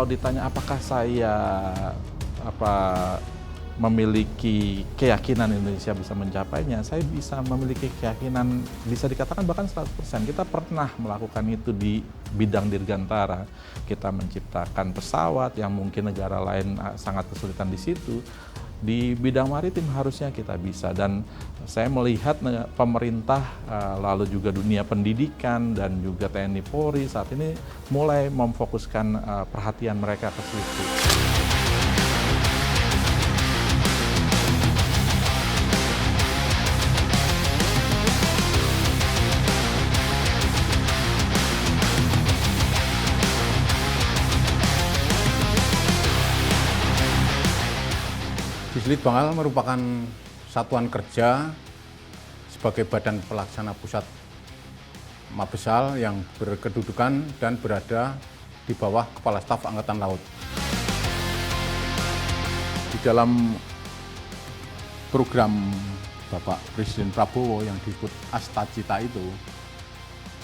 ditanya apakah saya apa memiliki keyakinan Indonesia bisa mencapainya, saya bisa memiliki keyakinan, bisa dikatakan bahkan 100%. Kita pernah melakukan itu di bidang dirgantara. Kita menciptakan pesawat yang mungkin negara lain sangat kesulitan di situ. Di bidang maritim harusnya kita bisa, dan saya melihat pemerintah lalu juga dunia pendidikan dan juga TNI Polri saat ini mulai memfokuskan perhatian mereka ke situ. Dislit Bangal merupakan satuan kerja sebagai badan pelaksana pusat Mabesal yang berkedudukan dan berada di bawah Kepala Staf Angkatan Laut. Di dalam program Bapak Presiden Prabowo yang disebut Astacita itu,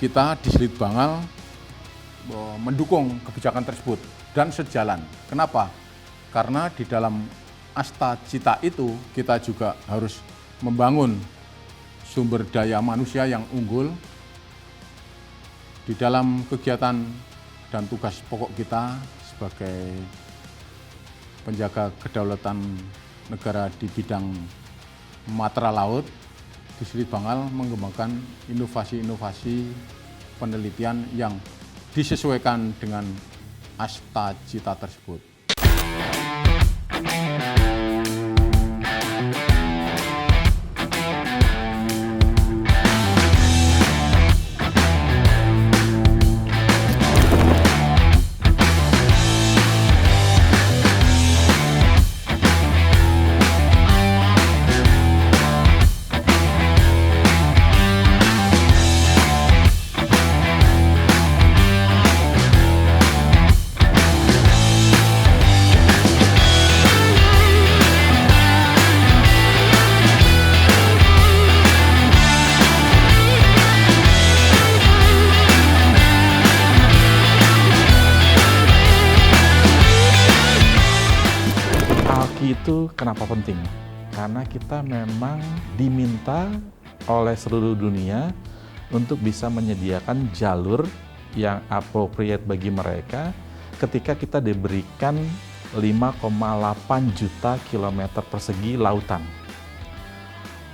kita Dislit Bangal mendukung kebijakan tersebut dan sejalan. Kenapa? Karena di dalam Astacita itu kita juga harus membangun sumber daya manusia yang unggul. Di dalam kegiatan dan tugas pokok kita sebagai penjaga kedaulatan negara di bidang matra laut, Dislit Bangal mengembangkan inovasi-inovasi penelitian yang disesuaikan dengan Astacita tersebut. Itu kenapa penting? Karena kita memang diminta oleh seluruh dunia untuk bisa menyediakan jalur yang appropriate bagi mereka ketika kita diberikan 5,8 juta kilometer persegi lautan.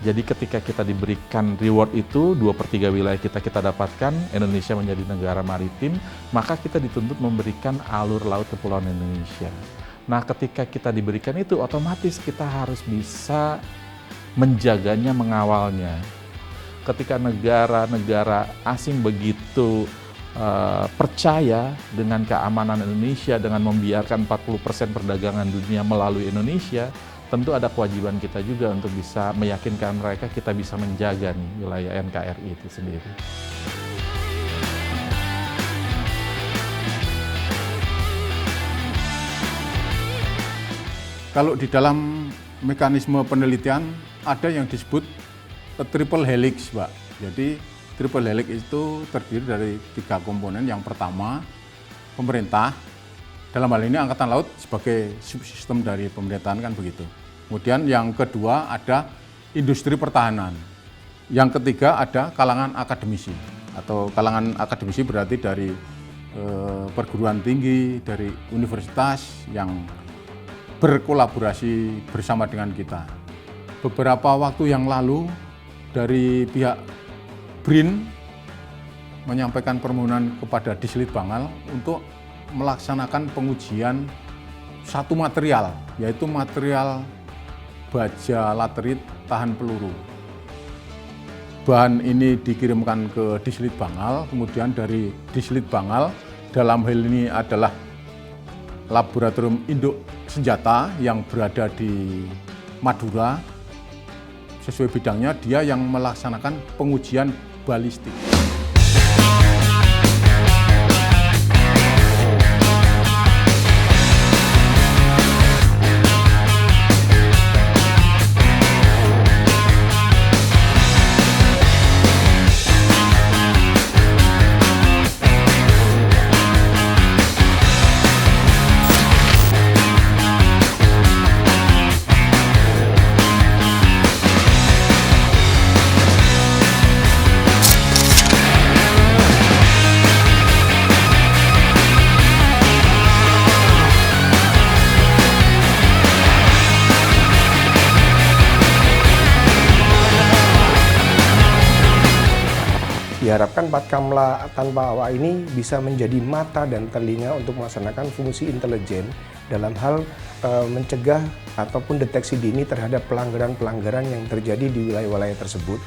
Jadi ketika kita diberikan reward itu, 2/3 wilayah kita dapatkan, Indonesia menjadi negara maritim, maka kita dituntut memberikan alur laut Kepulauan Indonesia. Nah, ketika kita diberikan itu, otomatis kita harus bisa menjaganya, mengawalnya. Ketika negara-negara asing begitu percaya dengan keamanan Indonesia, dengan membiarkan 40% perdagangan dunia melalui Indonesia, tentu ada kewajiban kita juga untuk bisa meyakinkan mereka kita bisa menjaga nih wilayah NKRI itu sendiri. Kalau di dalam mekanisme penelitian ada yang disebut triple helix, Pak. Jadi triple helix itu terdiri dari 3 komponen. Yang pertama, pemerintah, dalam hal ini Angkatan Laut sebagai subsistem dari pemerintahan kan begitu. Kemudian yang kedua ada industri pertahanan. Yang ketiga ada kalangan akademisi, atau kalangan akademisi berarti dari perguruan tinggi, dari universitas yang berkolaborasi bersama dengan kita. Beberapa waktu yang lalu dari pihak BRIN menyampaikan permohonan kepada Dislit Bangal untuk melaksanakan pengujian satu material, yaitu material baja laterit tahan peluru. Bahan ini dikirimkan ke Dislit Bangal, kemudian dari Dislit Bangal, dalam hal ini adalah Laboratorium Induk Senjata yang berada di Madura, sesuai bidangnya dia yang melaksanakan pengujian balistik. Diharapkan Patkamla tanpa awak ini bisa menjadi mata dan telinga untuk melaksanakan fungsi intelijen dalam hal mencegah ataupun deteksi dini terhadap pelanggaran-pelanggaran yang terjadi di wilayah-wilayah tersebut.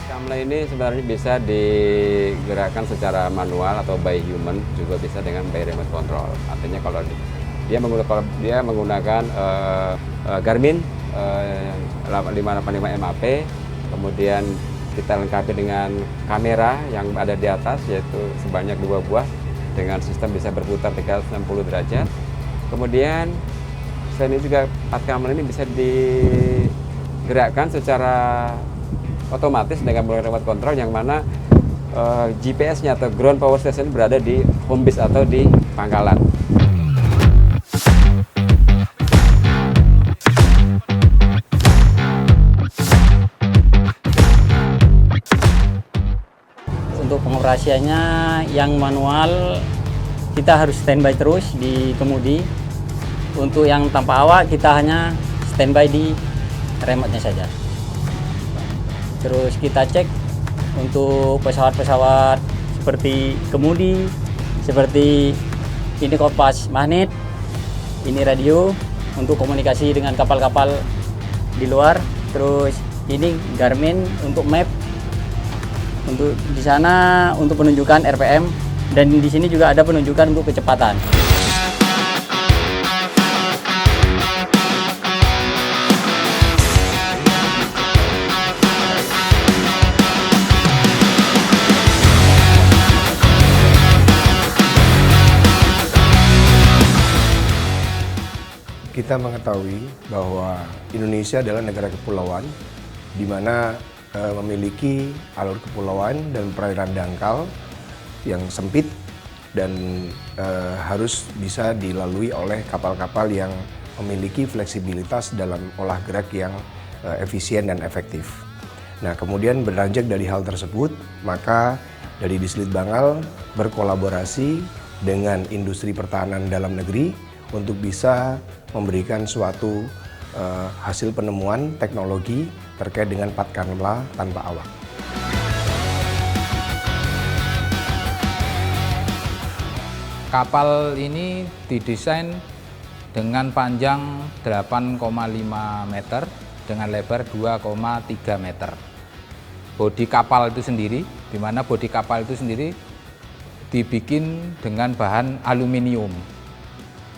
Kamla ini sebenarnya bisa digerakkan secara manual atau by human, juga bisa dengan by remote control. Artinya kalau dia menggunakan Garmin 585 MAP, kemudian kita lengkapi dengan kamera yang ada di atas, yaitu sebanyak 2 buah dengan sistem bisa berputar 360 derajat. Kemudian selain itu juga Patkamla ini bisa digerakkan secara otomatis dengan menggunakan remote control, yang mana GPS-nya atau ground power station berada di home base atau di pangkalan. Untuk pengoperasiannya yang manual kita harus standby terus di kemudi. Untuk yang tanpa awak kita hanya standby di remote-nya saja. Terus kita cek untuk pesawat-pesawat seperti kemudi, seperti ini kompas magnet, ini radio untuk komunikasi dengan kapal-kapal di luar. Terus ini Garmin untuk map, untuk di sana untuk penunjukan RPM, dan di sini juga ada penunjukan untuk kecepatan. Kita mengetahui bahwa Indonesia adalah negara kepulauan di mana memiliki alur kepulauan dan perairan dangkal yang sempit dan harus bisa dilalui oleh kapal-kapal yang memiliki fleksibilitas dalam olah gerak yang efisien dan efektif. Nah, kemudian beranjak dari hal tersebut, maka dari Dislit Bangal berkolaborasi dengan industri pertahanan dalam negeri untuk bisa memberikan suatu hasil penemuan teknologi terkait dengan Patkamla tanpa awak. Kapal ini didesain dengan panjang 8,5 meter dengan lebar 2,3 meter. Bodi kapal itu sendiri, di mana bodi kapal itu sendiri dibikin dengan bahan aluminium.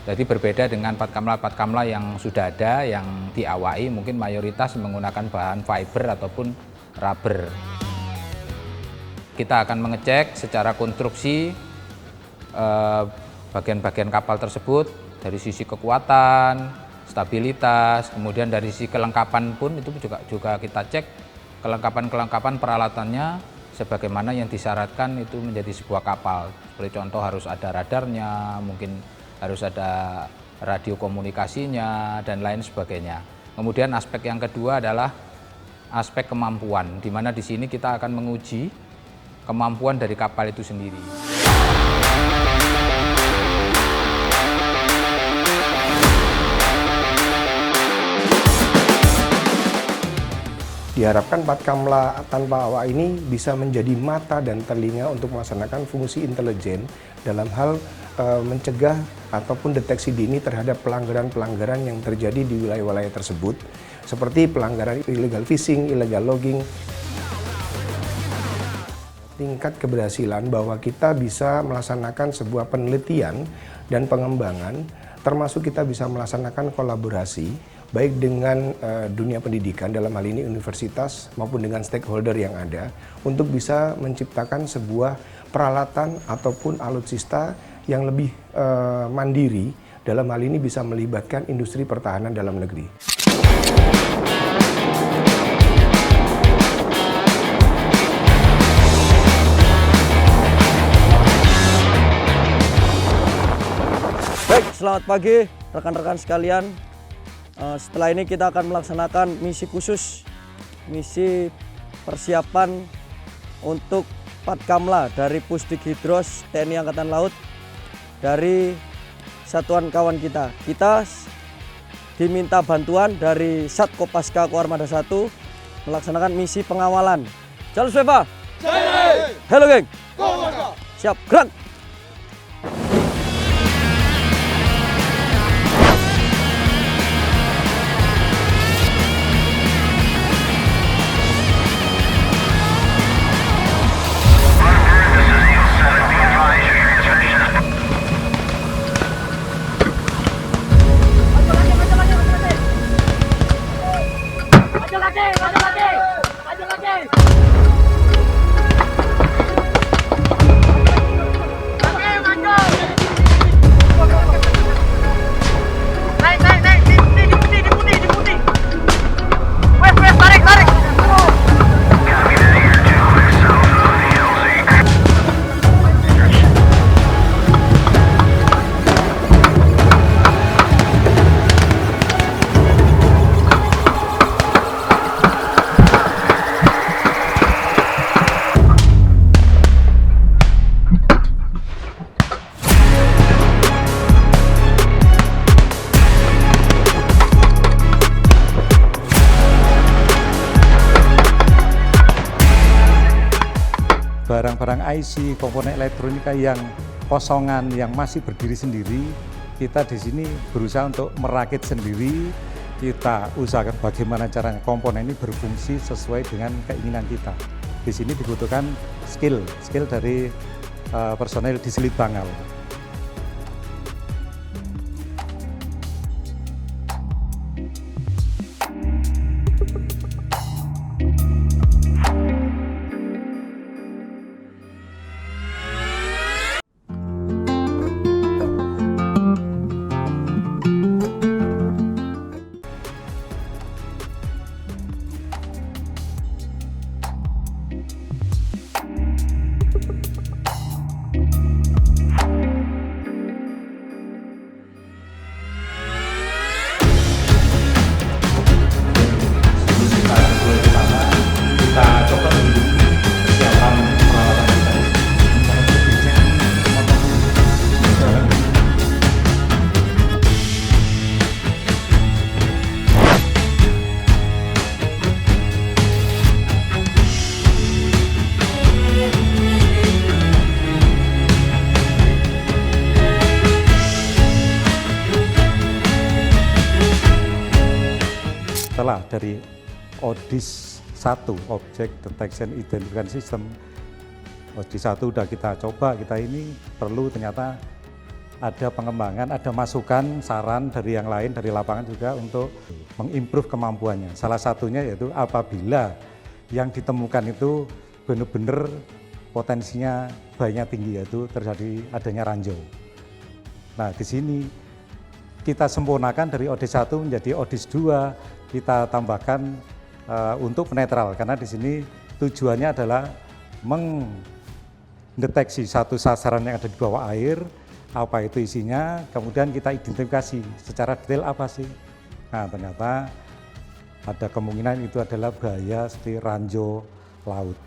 Jadi berbeda dengan Patkamla yang sudah ada, yang diawai mungkin mayoritas menggunakan bahan fiber ataupun rubber. Kita akan mengecek secara konstruksi bagian-bagian kapal tersebut dari sisi kekuatan, stabilitas, kemudian dari sisi kelengkapan pun itu juga kita cek kelengkapan peralatannya sebagaimana yang disyaratkan itu menjadi sebuah kapal. Seperti contoh harus ada radarnya, mungkin harus ada radio komunikasinya, dan lain sebagainya. Kemudian aspek yang kedua adalah aspek kemampuan, di mana di sini kita akan menguji kemampuan dari kapal itu sendiri. Diharapkan Patkamla tanpa awak ini bisa menjadi mata dan telinga untuk melaksanakan fungsi intelijen dalam hal mencegah ataupun deteksi dini terhadap pelanggaran-pelanggaran yang terjadi di wilayah-wilayah tersebut, seperti pelanggaran illegal fishing, illegal logging. Tingkat keberhasilan bahwa kita bisa melaksanakan sebuah penelitian dan pengembangan, termasuk kita bisa melaksanakan kolaborasi baik dengan dunia pendidikan, dalam hal ini universitas, maupun dengan stakeholder yang ada, untuk bisa menciptakan sebuah peralatan ataupun alutsista yang lebih mandiri, dalam hal ini bisa melibatkan industri pertahanan dalam negeri. Baik, selamat pagi rekan-rekan sekalian. Setelah ini kita akan melaksanakan misi khusus, misi persiapan untuk Patkamla dari Pusdik Hidros TNI Angkatan Laut, dari satuan kawan kita. Kita diminta bantuan dari Sat Kopaska Koarmada 1 melaksanakan misi pengawalan. Jalur Svepa. Halo geng. Siap, gerak. Barang-barang IC, komponen elektronika yang kosongan, yang masih berdiri sendiri, kita di sini berusaha untuk merakit sendiri. Kita usahakan bagaimana caranya komponen ini berfungsi sesuai dengan keinginan kita. Di sini dibutuhkan skill dari personel di Selit Bangal. Setelah dari ODIS 1, Object Detection Identification System, ODIS 1 udah kita coba, kita ini perlu ternyata ada pengembangan, ada masukan, saran dari yang lain, dari lapangan juga untuk mengimprove kemampuannya. Salah satunya yaitu apabila yang ditemukan itu benar-benar potensinya bahannya tinggi, yaitu terjadi adanya ranjau. Nah, di sini kita sempurnakan dari ODIS 1 menjadi ODIS 2, kita tambahkan untuk penetral, karena di sini tujuannya adalah mendeteksi satu sasaran yang ada di bawah air, apa itu isinya, kemudian kita identifikasi secara detail apa sih. Nah, ternyata ada kemungkinan itu adalah bahaya seperti ranjau laut.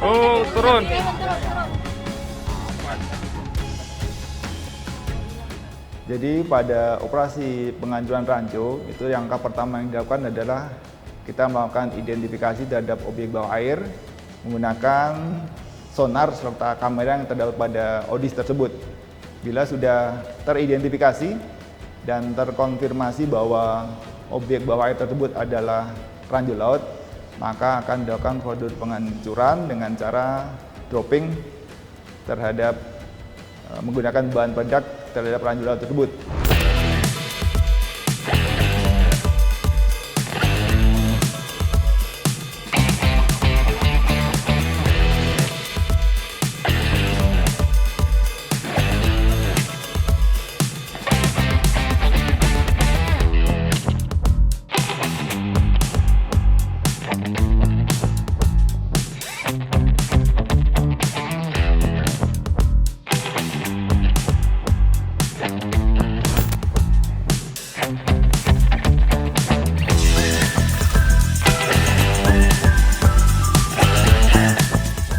Oh, turun. Jadi pada operasi penghancuran ranjau itu yang langkah pertama yang dilakukan adalah kita melakukan identifikasi terhadap objek bawah air menggunakan sonar serta kamera yang terdapat pada ODIS tersebut. Bila sudah teridentifikasi dan terkonfirmasi bahwa objek bawah air tersebut adalah ranjau laut, maka akan dilakukan prosedur penghancuran dengan cara dropping terhadap menggunakan bahan peledak terhadap ranjau laut tersebut.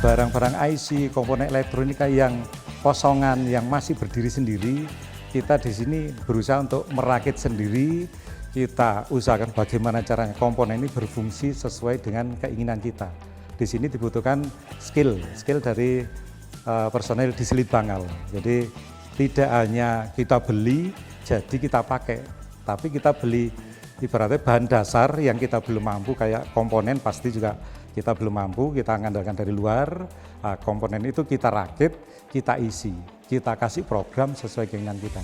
Barang-barang IC, komponen elektronika yang kosongan, yang masih berdiri sendiri, kita di sini berusaha untuk merakit sendiri. Kita usahakan bagaimana caranya komponen ini berfungsi sesuai dengan keinginan kita. Di sini dibutuhkan skill dari personel di Selit Bangal. Jadi tidak hanya kita beli, jadi kita pakai, tapi kita beli ibaratnya bahan dasar yang kita belum mampu, kayak komponen pasti juga kita belum mampu, kita mengandalkan dari luar. Nah, komponen itu kita rakit, kita isi, kita kasih program sesuai keinginan kita.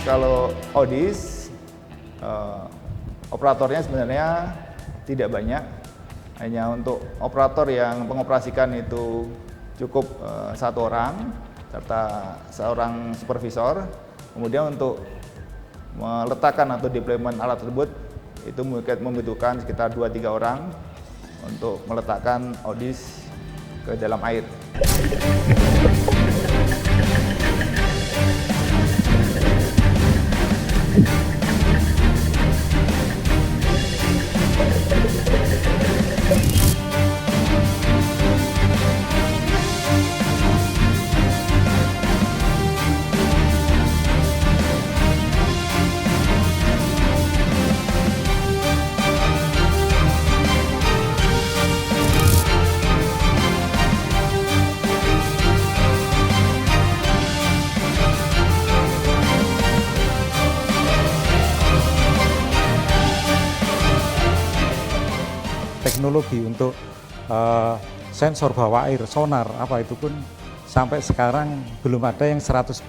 Kalau ODIS, operatornya sebenarnya tidak banyak, hanya untuk operator yang mengoperasikan itu cukup 1 orang serta seorang supervisor. Kemudian untuk meletakkan atau deployment alat tersebut itu membutuhkan sekitar 2-3 orang untuk meletakkan ODIS ke dalam air. Teknologi untuk sensor bawah air, sonar, apa itu pun sampai sekarang belum ada yang 100%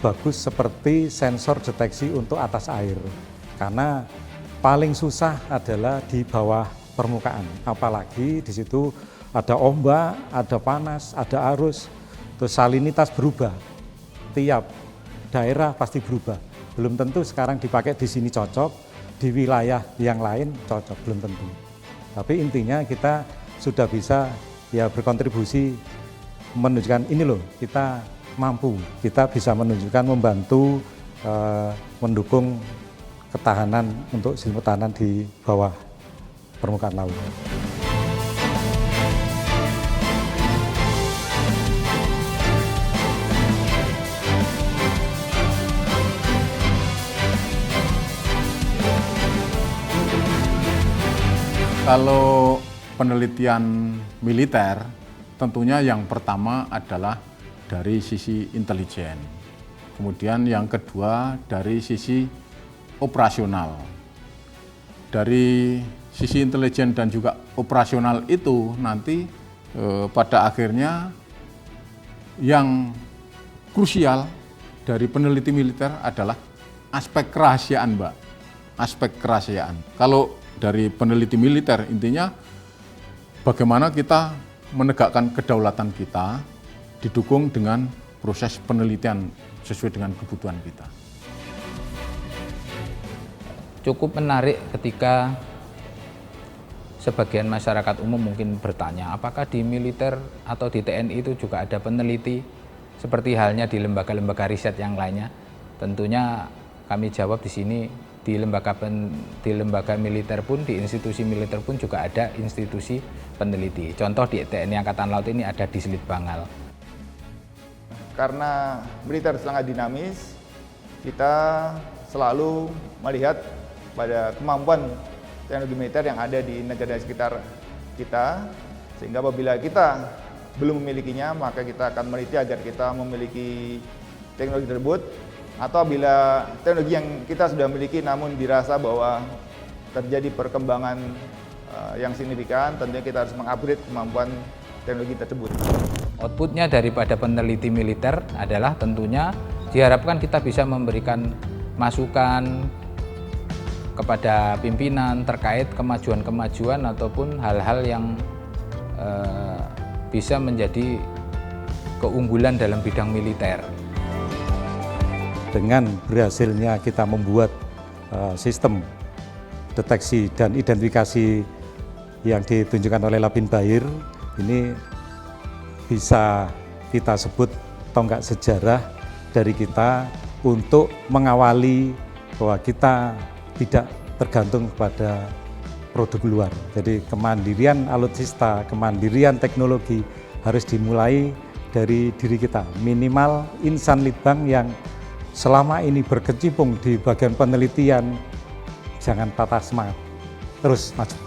bagus seperti sensor deteksi untuk atas air. Karena paling susah adalah di bawah permukaan. Apalagi di situ ada ombak, ada panas, ada arus, terus salinitas berubah. Tiap daerah pasti berubah. Belum tentu sekarang dipakai di sini cocok, di wilayah yang lain cocok, belum tentu. Tapi intinya kita sudah bisa ya berkontribusi menunjukkan ini loh, kita mampu, kita bisa menunjukkan, membantu, mendukung ketahanan untuk sistem pertahanan di bawah permukaan laut. Kalau penelitian militer, tentunya yang pertama adalah dari sisi intelijen. Kemudian yang kedua dari sisi operasional. Dari sisi intelijen dan juga operasional itu nanti pada akhirnya yang krusial dari peneliti militer adalah aspek kerahasiaan, Mbak. Aspek kerahasiaan. Kalau dari peneliti militer intinya bagaimana kita menegakkan kedaulatan kita didukung dengan proses penelitian sesuai dengan kebutuhan kita. Cukup menarik ketika sebagian masyarakat umum mungkin bertanya, apakah di militer atau di TNI itu juga ada peneliti seperti halnya di lembaga-lembaga riset yang lainnya? Tentunya kami jawab di sini, di lembaga militer pun, di institusi militer pun juga ada institusi peneliti. Contoh di TNI Angkatan Laut ini ada di Selit Bangal. Karena militer sangat dinamis, kita selalu melihat pada kemampuan teknologi militer yang ada di negara sekitar kita, sehingga apabila kita belum memilikinya, maka kita akan meneliti agar kita memiliki teknologi tersebut, atau bila teknologi yang kita sudah miliki namun dirasa bahwa terjadi perkembangan yang signifikan, tentunya kita harus mengupgrade kemampuan teknologi tersebut. Outputnya daripada peneliti militer adalah tentunya diharapkan kita bisa memberikan masukan kepada pimpinan terkait kemajuan-kemajuan ataupun hal-hal yang bisa menjadi keunggulan dalam bidang militer. Dengan berhasilnya kita membuat sistem deteksi dan identifikasi yang ditunjukkan oleh Labin Bair, ini bisa kita sebut tonggak sejarah dari kita untuk mengawali bahwa kita tidak tergantung kepada produk luar. Jadi kemandirian alutsista, kemandirian teknologi harus dimulai dari diri kita. Minimal insan litbang yang selama ini berkecimpung di bagian penelitian, jangan patah semangat, terus maju.